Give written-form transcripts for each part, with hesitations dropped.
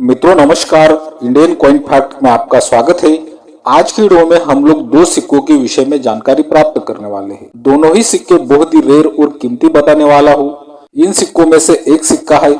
मित्रों नमस्कार, Indian coin fact में आपका स्वागत है। आज की वीडियो में हम लोग दो सिक्कों के विषय में जानकारी प्राप्त करने वाले हैं। दोनों ही सिक्के बहुत ही रेयर और कीमती बताने वाला हूँ। इन सिक्कों में से एक सिक्का है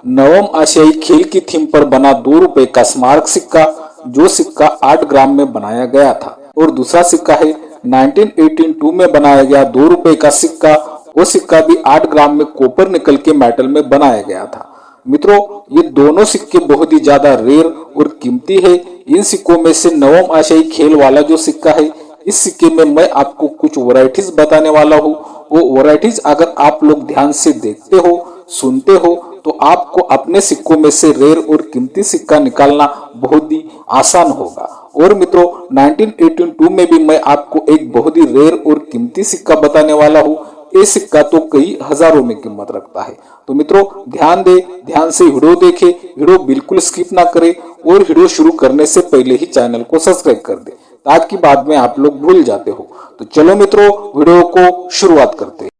नवम आशियाई खेल की थीम पर बना 2 रुपए का स्मारक सिक्का, जो सिक्का 8 ग्राम में बनाया गया था। और दूसरा सिक्का है 1982 में बनाया गया 2 रुपए का सिक्का। वो सिक्का भी 8 ग्राम में कॉपर निकल के मेटल में बनाया गया था। मित्रों, ये दोनों सिक्के बहुत ही ज्यादा रेयर और कीमती है। इन सिक्कों में से नवम आशियाई खेल वाला जो सिक्का है, इस सिक्के में मैं आपको कुछ वैरायटीज बताने वाला हूँ। वो वैरायटीज अगर आप लोग ध्यान से देखते हो, सुनते हो, तो आपको अपने सिक्कों में से रेयर और कीमती सिक्का निकालना बहुत ही आसान होगा। और मित्रों, 1982 में भी मैं आपको एक बहुत ही रेयर और कीमती सिक्का बताने वाला हूँ। ये सिक्का तो कई हजारों में कीमत रखता है। तो मित्रों ध्यान से वीडियो देखें, वीडियो बिल्कुल स्किप ना करें और वीडियो शुरू करने से पहले ही चैनल को सब्सक्राइब कर दें, ताकि बाद में आप लोग भूल जाते हो। तो चलो मित्रों, वीडियो को शुरुआत करते हैं।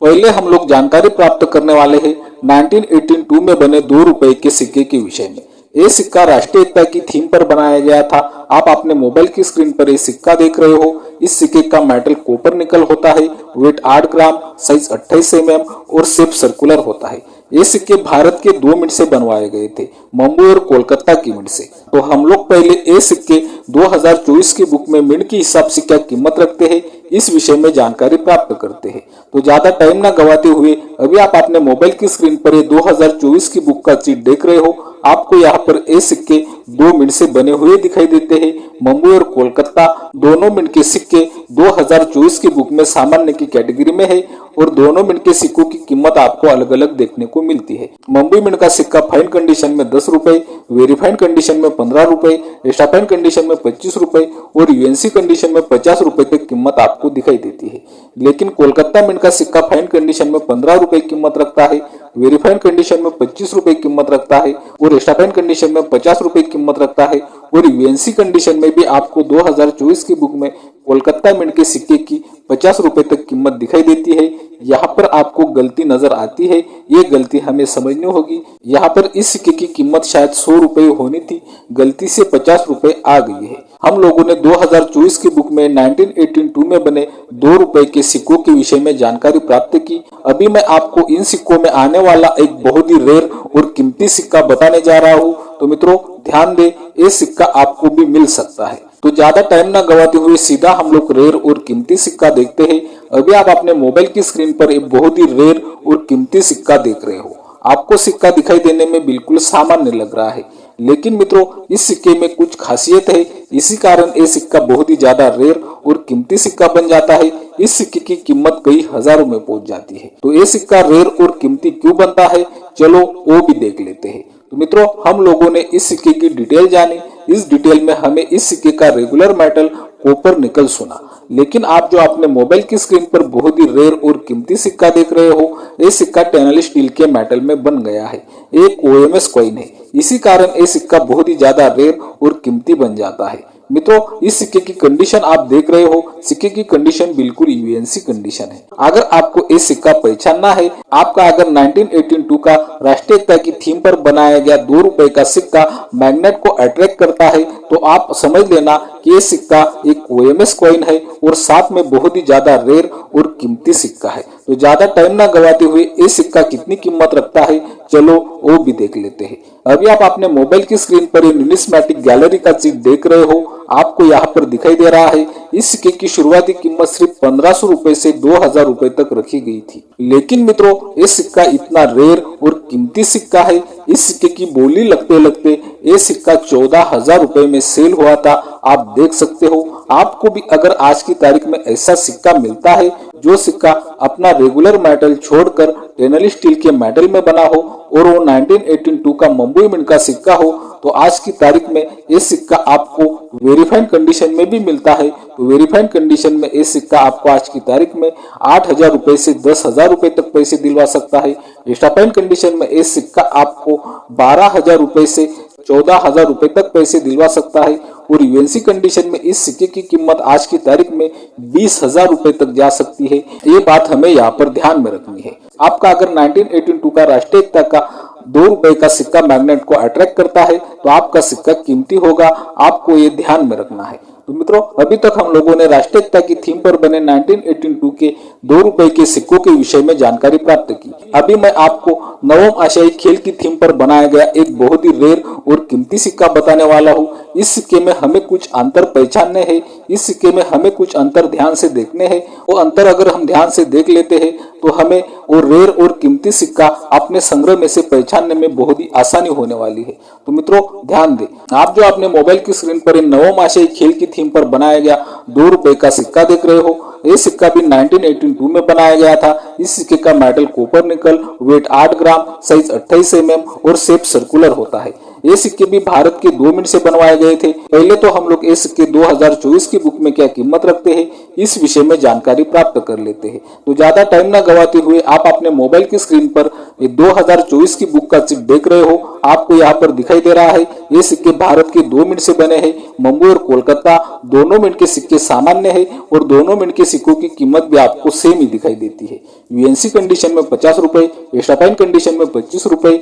पहले हम लोग जानकारी प्राप्त करने वाले हैं 1982 में बने 2 रुपए के सिक्के के विषय में। ये सिक्का राष्ट्रीय एकता की थीम पर बनाया गया था। आप अपने मोबाइल की स्क्रीन पर ये सिक्का देख रहे हो। इस सिक्के का मेटल कॉपर निकल होता है। वेट 8 ग्राम, साइज 28 mm और शेप सर्कुलर होता है। ये सिक्के भारत के 2 मिनट से बनवाए गए थे, मुंबई और कोलकाता की मिनट से। तो हम लोग पहले ये सिक्के 2024 की बुक में मिनट के हिसाब से क्या कीमत रखते हैं, इस विषय में जानकारी प्राप्त करते हैं। तो ज्यादा टाइम ना गवाते हुए अभी आप अपने मोबाइल की स्क्रीन पर ये 2024 की बुक का चीट देख रहे हो। आपको यहाँ पर ये सिक्के 2 मिनट से बने हुए दिखाई देते हैं। मुंबई और कोलकाता दोनों मिनट के सिक्के 2024 की बुक में सामान्य की कैटेगरी में है और दोनों मिनट के सिक्कों की कीमत आपको अलग अलग देखने को मिलती है। मुंबई मिनट का सिक्का फाइन कंडीशन में 10 रुपए, वेरीफाइड कंडीशन में 15 रुपए, एक्स्ट्रा फाइन कंडीशन में 25 रुपए और यूएनसी कंडीशन में 50 रुपए तक कीमत आपको दिखाई देती है। लेकिन कोलकाता मिनट का सिक्का फाइन कंडीशन में 15 रुपए कीमत रखता है, वेरीफाइड कंडीशन में 25 रुपए कीमत रखता है और एक्स्ट्रा फाइन कंडीशन में 50 रुपए कीमत रखता है। और यूएनसी कंडीशन में भी आपको 2024 की बुक में कोलकाता मिंट के सिक्के की 50 रुपए तक कीमत दिखाई देती है। यहाँ पर आपको गलती नजर आती है, ये गलती हमें समझनी होगी। यहाँ पर इस सिक्के की कीमत शायद 100 रुपए होनी थी, गलती से 50 रुपए आ गई है। हम लोगों ने 2024 की बुक में 1982 में बने 2 रुपए के सिक्कों के विषय में जानकारी प्राप्त की। अभी मैं आपको इन सिक्कों में आने वाला एक बहुत ही रेयर और कीमती सिक्का बताने जा रहा हूँ। तो मित्रों ध्यान दें, ये सिक्का आपको भी मिल सकता है। तो ज्यादा टाइम ना गवाते हुए सीधा हम लोग रेयर और कीमती सिक्का देखते हैं। अभी आप अपने मोबाइल की स्क्रीन पर एक बहुत ही रेयर और कीमती सिक्का देख रहे हो। आपको सिक्का दिखाई देने में बिल्कुल सामान्य लग रहा है, लेकिन मित्रों इस सिक्के में कुछ खासियत है। इसी कारण ये सिक्का बहुत ही ज्यादा रेयर और कीमती सिक्का बन जाता है। इस सिक्के की कीमत कई हजारों में पहुंच जाती है। तो ये सिक्का रेयर और कीमती क्यों बनता है, चलो वो भी देख लेते हैं। तो मित्रों, हम लोगों ने इस सिक्के की डिटेल जानी। इस डिटेल में हमें इस सिक्के का रेगुलर मेटल कॉपर निकल सुना। लेकिन आप जो अपने मोबाइल की स्क्रीन पर बहुत ही रेयर और कीमती सिक्का देख रहे हो, ये सिक्का स्टेनलेस स्टील के मेटल में बन गया है। एक ओएमएस कॉइन है, इसी कारण ये सिक्का बहुत ही ज्यादा रेयर और कीमती बन जाता है। मित्रों, इस सिक्के की कंडीशन आप देख रहे हो, सिक्के की कंडीशन बिल्कुल यूएनसी कंडीशन है। अगर आपको ये सिक्का पहचानना है, आपका अगर 1982 का राष्ट्रीय एकता की थीम पर बनाया गया 2 रुपए का सिक्का मैग्नेट को अट्रैक्ट करता है, तो आप समझ लेना कि ये सिक्का एक ओएमएस कॉइन है और साथ में बहुत ही ज्यादा रेयर और कीमती सिक्का है। तो ज्यादा टाइम ना गवाते हुए ये सिक्का कितनी कीमत रखता है, चलो वो भी देख लेते हैं। अभी आप अपने मोबाइल की स्क्रीन पर न्यूमिस्मेटिक गैलरी का चीट देख रहे हो। आपको यहाँ पर दिखाई दे रहा है, इस सिक्के की शुरुआती कीमत सिर्फ 1500 रुपए से 2000 रुपए तक रखी गई थी। लेकिन मित्रों, ये सिक्का इतना रेयर और कीमती सिक्का है, इस सिक्के की बोली लगते लगते ये सिक्का 14,000 रुपए में सेल हुआ था। आप देख सकते हो। आपको भी अगर आज की तारीख में ऐसा सिक्का मिलता है, जो सिक्का अपना रेगुलर मेटल छोड़कर स्टेनलेस स्टील के मेटल में बना हो और वो 1982 का मुंबई मिंट का सिक्का हो, तो आज की तारीख में ये सिक्का आपको वेरीफाइड कंडीशन में भी मिलता है। तो वेरीफाइड कंडीशन में ये सिक्का आपको आज की तारीख में 8,000 रुपए से 10,000 रुपए तक पैसे दिलवा सकता है। एक्स्ट्रा फाइन कंडीशन में ये सिक्का आपको 12,000 रुपए से 14,000 रुपए तक पैसे दिलवा सकता है और यूएनसी कंडीशन में इस सिक्के की कीमत आज की तारीख में 20,000 रुपए तक जा सकती है। ये बात हमें यहाँ पर ध्यान में रखनी है। आपका अगर 1982 का राष्ट्रीय एकता का 2 रुपए का सिक्का मैग्नेट को अट्रैक्ट करता है तो आपका सिक्का कीमती होगा, आपको ये ध्यान में रखना है। तो मित्रों, अभी तक हम लोगों ने राष्ट्रीय एकता की थीम पर बने 1982 के 2 रुपए के सिक्कों के विषय में जानकारी प्राप्त की। अभी मैं आपको नवम आशियाई खेल की थीम पर बनाया गया एक बहुत ही रेयर और कीमती सिक्का बताने वाला हूँ। इस सिक्के में हमें कुछ अंतर पहचानने हैं, इस सिक्के में हमें कुछ अंतर ध्यान से देखने हैं। वो अंतर अगर हम ध्यान से देख लेते हैं तो हमें वो रेयर और कीमती सिक्का अपने संग्रह में से पहचानने में बहुत ही आसानी होने वाली है। तो मित्रों, ध्यान दें, आप जो अपने मोबाइल की स्क्रीन पर नवम आशियाई खेल की थीम पर बनाया गया 2 रुपए का सिक्का देख रहे हो, ये सिक्का भी 1982 में बनाया गया था। इस सिक्के का मेटल कॉपर निकल, वेट 8 ग्राम, साइज 28 mm और शेप सर्कुलर होता है। ये सिक्के भी भारत के 2 मिनट से बनवाए गए थे। पहले तो हम लोग ये सिक्के 2024 की बुक में क्या कीमत रखते हैं इस विषय में जानकारी प्राप्त कर लेते हैं। तो ज्यादा टाइम न गवाते हुए आप अपने मोबाइल की स्क्रीन पर ये 2024 की बुक का चिप देख रहे हो। आपको यहाँ पर दिखाई दे रहा है ये सिक्के भारत के 2 मिनट से बने हैं। मुंबई और कोलकाता दोनों मिनट के सिक्के सामान्य है और दोनों मिनट के सिक्कों की कीमत भी आपको सेम ही दिखाई देती है। यूएनसी कंडीशन में 50 रुपए, एक्स्ट्रा फाइन कंडीशन में 25 रुपए,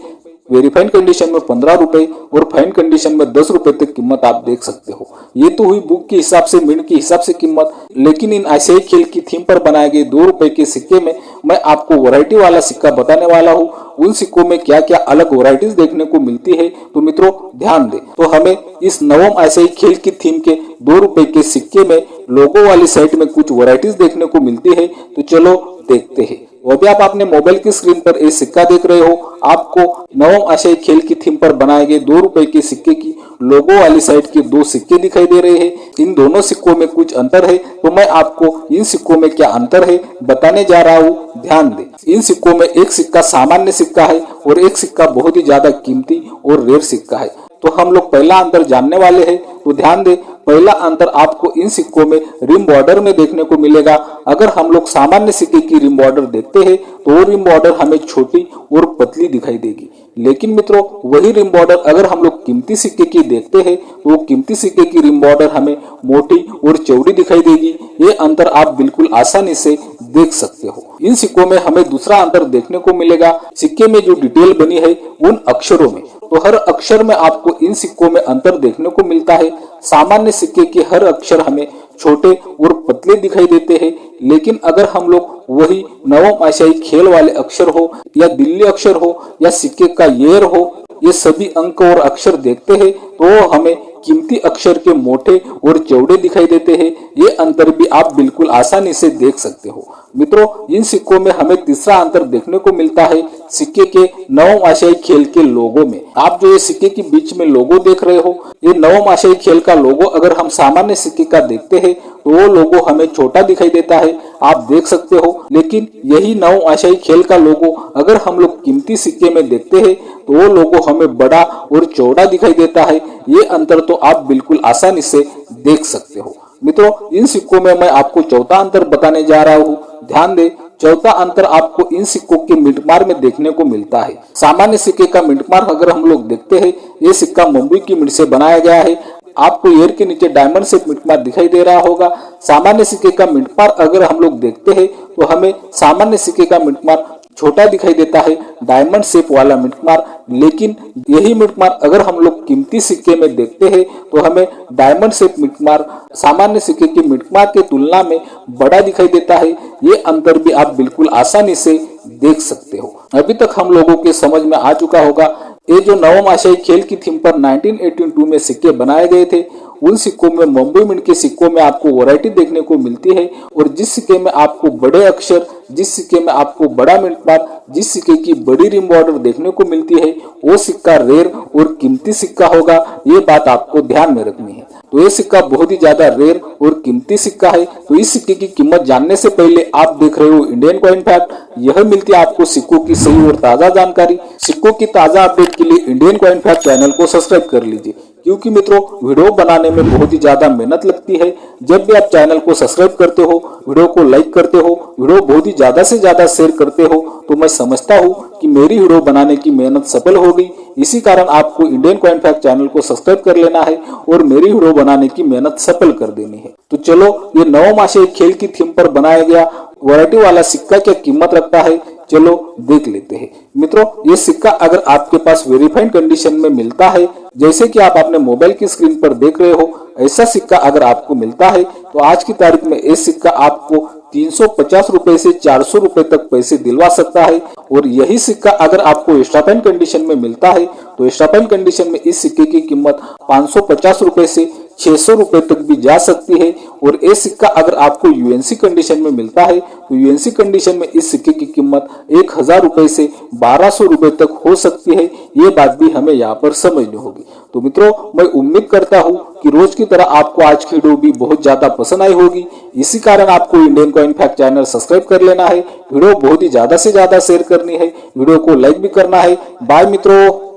वेरीफाइड कंडीशन में 15 रुपए और फाइन कंडीशन में 10 रुपए तक कीमत आप देख सकते हो। ये तो हुई बुक के हिसाब से, मिनट के हिसाब से कीमत। लेकिन इन आशियाई खेल की थीम पर बनाए गए 2 रुपए के सिक्के में मैं आपको वैरायटी वाला सिक्का बताने वाला हूँ। उन सिक्कों में क्या क्या अलग वैरायटीज देखने को मिलती है। तो मित्रों, ध्यान दें। तो हमें इस नवम आशियाई खेल की थीम के 2 रुपए के सिक्के में लोगो वाली साइड में कुछ वैरायटीज देखने को मिलती है। तो चलो देखते हैं। वो भी आप अपने मोबाइल की स्क्रीन पर एक सिक्का देख रहे हो। आपको नवम आशियाई खेल की थीम पर बनाए गए 2 रुपए के सिक्के की लोगो वाली साइड के 2 सिक्के दिखाई दे रहे हैं। इन दोनों सिक्कों में कुछ अंतर है, तो मैं आपको इन सिक्कों में क्या अंतर है बताने जा रहा हूँ। ध्यान दें, इन सिक्कों में एक सिक्का सामान्य सिक्का है और एक सिक्का बहुत ही ज्यादा कीमती और रेयर सिक्का है। तो हम लोग पहला अंतर जानने वाले हैं। तो ध्यान दें, पहला अंतर आपको इन सिक्कों में रिम बॉर्डर में देखने को मिलेगा। अगर हम लोग सामान्य सिक्के की रिम बॉर्डर देखते हैं तो वो रिम बॉर्डर हमें छोटी और पतली दिखाई देगी। लेकिन मित्रों, वही रिम बॉर्डर अगर हम लोग कीमती सिक्के की देखते हैं तो वो कीमती सिक्के की रिम बॉर्डर हमें मोटी और चौड़ी दिखाई देगी। ये अंतर आप बिल्कुल आसानी से देख सकते हो। इन सिक्कों में हमें दूसरा अंतर देखने को मिलेगा, सिक्के में जो डिटेल बनी है उन अक्षरों में। तो हर अक्षर में आपको इन सिक्कों में अंतर देखने को मिलता है। सामान्य सिक्के के हर अक्षर हमें छोटे और पतले दिखाई देते हैं। लेकिन अगर हम लोग वही नवम आशियाई खेल वाले अक्षर हो या दिल्ली अक्षर हो या सिक्के का येर हो, ये सभी अंक और अक्षर देखते हैं तो हमें कीमती अक्षर के मोटे और चौड़े दिखाई देते हैं। ये अंतर भी आप बिल्कुल आसानी से देख सकते हो। मित्रों, इन सिक्कों में हमें तीसरा अंतर देखने को मिलता है सिक्के के नवम आशियाई खेल के लोगो में। आप जो ये सिक्के के बीच में लोगो देख रहे हो, ये नवम आशियाई खेल का लोगो अगर हम सामान्य सिक्के का देखते हैं तो वो लोगो हमें छोटा दिखाई देता है, आप देख सकते हो। लेकिन यही नवम आशियाई खेल का लोगो अगर हम लोग कीमती सिक्के में देखते हैं तो वो लोगो हमें बड़ा और चौड़ा दिखाई देता है। ये अंतर तो आप बिल्कुल आसानी से देख सकते हो। मित्रों, इन सिक्कों में मैं आपको चौथा अंतर बताने जा रहा हूँ। ध्यान दें, चौथा अंतर आपको इन सिक्कों के मिंटमार में देखने को मिलता है। सामान्य सिक्के का मिंटमार अगर हम लोग देखते हैं, ये सिक्का मुंबई की मिंट से बनाया गया है। आपको ईयर के नीचे डायमंड शेप मिंटमार दिखाई दे रहा होगा। सामान्य सिक्के का मिंटमार अगर हम लोग देखते हैं तो हमें सामान्य सिक्के का मिंटमार छोटा दिखाई देता है, डायमंड शेप वाला मिंटमार। लेकिन यही मिंटमार अगर हम लोग कीमती सिक्के में देखते हैं तो हमें डायमंड शेप मिंटमार सामान्य सिक्के के मिंटमार के तुलना में बड़ा दिखाई देता है। ये अंतर भी आप बिल्कुल आसानी से देख सकते हो। अभी तक हम लोगों के समझ में आ चुका होगा, ये जो नवम आशियाई खेल की थीम पर 1982 में सिक्के बनाए गए थे, उन सिक्कों में मुंबई मिंट के सिक्कों में आपको वैरायटी देखने को मिलती है। और जिस सिक्के में आपको बड़े अक्षर, जिस सिक्के में आपको बड़ा मिंटमार, जिस सिक्के की बड़ी रिम बॉर्डर देखने को मिलती है, वो सिक्का रेयर और कीमती सिक्का होगा। ये बात आपको ध्यान में रखनी है। तो ये सिक्का बहुत ही ज्यादा रेयर और कीमती सिक्का है। तो इस सिक्के की कीमत जानने से पहले आप देख रहे हो इंडियन कॉइन फैक्ट। यह मिलती है आपको सिक्कों की सही और ताजा जानकारी। सिक्कों की ताजा अपडेट के लिए इंडियन कॉइन फैक्ट चैनल को सब्सक्राइब कर लीजिए, क्योंकि मित्रों वीडियो बनाने में बहुत ही ज्यादा मेहनत लगती है। जब भी आप चैनल को सब्सक्राइब करते हो, वीडियो को लाइक करते हो, वीडियो बहुत ही ज्यादा से ज्यादा शेयर करते हो, तो मैं समझता हूँ कि मेरी वीडियो बनाने की मेहनत सफल हो गई। इसी कारण आपको इंडियन कॉइन फैक्ट चैनल को सब्सक्राइब कर लेना है और मेरी वीडियो बनाने की मेहनत सफल कर देनी है। तो चलो, ये नवमासी खेल की थीम पर बनाया गया वैरायटी वाला सिक्का क्या कीमत रखता है, चलो देख लेते हैं। मित्रों, ये सिक्का अगर आपके पास वेरीफाइड कंडीशन में मिलता है, जैसे कि आप अपने मोबाइल की स्क्रीन पर देख रहे हो, ऐसा सिक्का अगर आपको मिलता है तो आज की तारीख में ये सिक्का आपको 350 रुपए से 400 रुपए तक पैसे दिलवा सकता है। और यही सिक्का अगर आपको एक्स्ट्रा फाइन कंडीशन में मिलता है तो एक्स्ट्रा फाइन कंडीशन में इस सिक्के की कीमत 550 रुपए से 600 रुपए तक भी जा सकती है। और ये सिक्का अगर आपको यूएनसी कंडीशन में मिलता है तो यूएनसी कंडीशन में इस सिक्के की कीमत 1000 रुपए से 1200 रुपए तक हो सकती है। ये बात भी हमें यहाँ पर समझनी होगी। तो मित्रों, मैं उम्मीद करता हूँ कि रोज की तरह आपको आज की वीडियो भी बहुत ज्यादा पसंद आई होगी। इसी कारण आपको Indian coin fact channel subscribe कर लेना है, वीडियो बहुत ही ज्यादा से ज्यादा शेयर करनी है, वीडियो को लाइक भी करना है। बाय मित्रों।